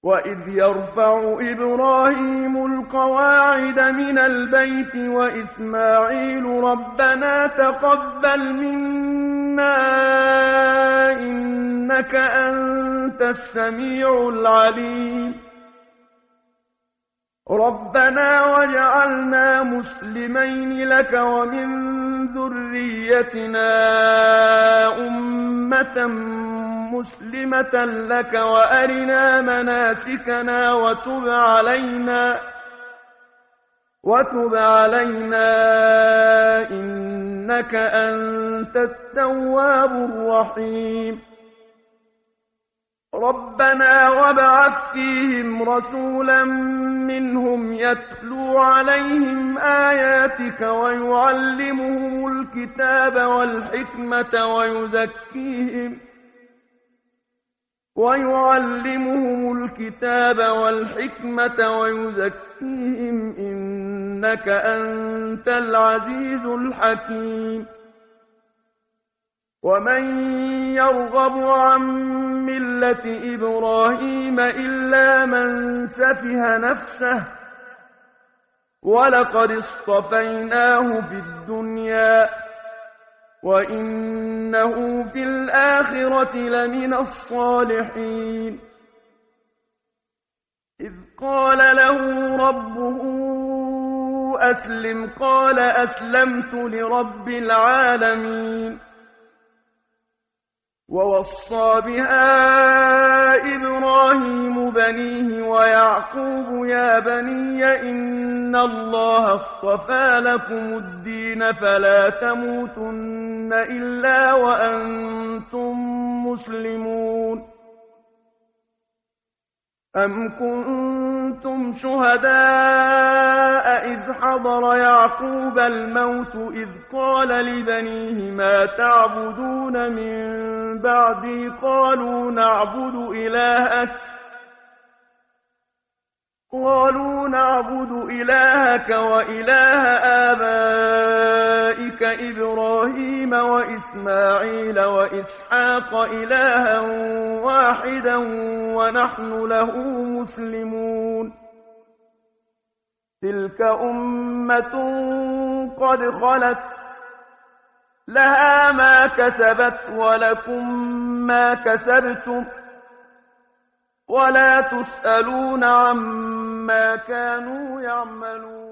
وَإِذْ يَرْفَعُ إِبْرَاهِيمُ الْقَوَاعِدَ مِنَ الْبَيْتِ وَإِسْمَاعِيلُ رَبَّنَا تَقَبَّلْ مِنَّا إِنَّكَ أَنتَ السَّمِيعُ الْعَلِيمُ رَبَّنَا وَاجْعَلْنَا مُسْلِمَيْنِ لَكَ وَمِن ذُرِّيَّتِنَا أُمَّةً مُّسْلِمَةً لَّكَ وَأَرِنَا مَنَاسِكَنَا وَتُبْ عَلَيْنَا إِنَّكَ أَنتَ التَّوَّابُ الرَّحِيمُ رَبَّنَا وَابْعَثْ فِيهِمْ رَسُولًا مِّنْهُمْ يَتْلُو عَلَيْهِمْ آيَاتِكَ وَيُعَلِّمُهُمُ الْكِتَابَ وَالْحِكْمَةَ وَيُزَكِّيهِمْ إِنَّكَ أَنتَ الْعَزِيزُ الْحَكِيمُ وَمَن يَرْغَبُ عَن مِّلَّةِ إِبْرَاهِيمَ إِلَّا مَن سَفِهَ نَفْسَهُ وَلَقَدِ اصْطَفَيْنَاهُ فِي الدُّنْيَا وَإِنَّهُ فِي الْآخِرَةِ لَمِنَ الصَّالِحِينَ إِذْ قَالَ لَهُ رَبُّهُ أَسْلِمْ قَالَ أَسْلَمْتُ لِرَبِّ الْعَالَمِينَ وَوَصَّىٰ بِهَا إِبْرَاهِيمُ بَنِيهِ وَيَعْقُوبُ يَا بَنِيَّ إِنَّ اللَّهَ اصْطَفَىٰ لَكُمُ الدِّينَ فَلَا تَمُوتُنَّ إِلَّا وَأَنتُم مُّسْلِمُونَ أَمْ كُنتُمْ شُهَدَاءَ إِذْ حَضَرَ يَعْقُوبَ الْمَوْتُ إِذْ قَالَ لِبَنِيهِ مَا تَعْبُدُونَ مِن بَعْدِي قَالُوا نَعْبُدُ إِلَٰهَكَ وَإِلَٰهَ آبَائِكَ إِبْرَاهِيمَ وَإِسْمَاعِيلَ وَإِسْحَاقَ إِلَٰهًا وَاحِدًا وَنَحْنُ لَهُ مُسْلِمُونَ تِلْكَ أُمَّةٌ قَدْ خَلَتْ لَهَا مَا كَسَبَتْ وَلَكُم مَّا كَسَبْتُمْ وَلَا تُسْأَلُونَ عَمَّا كَانُوا يَعْمَلُونَ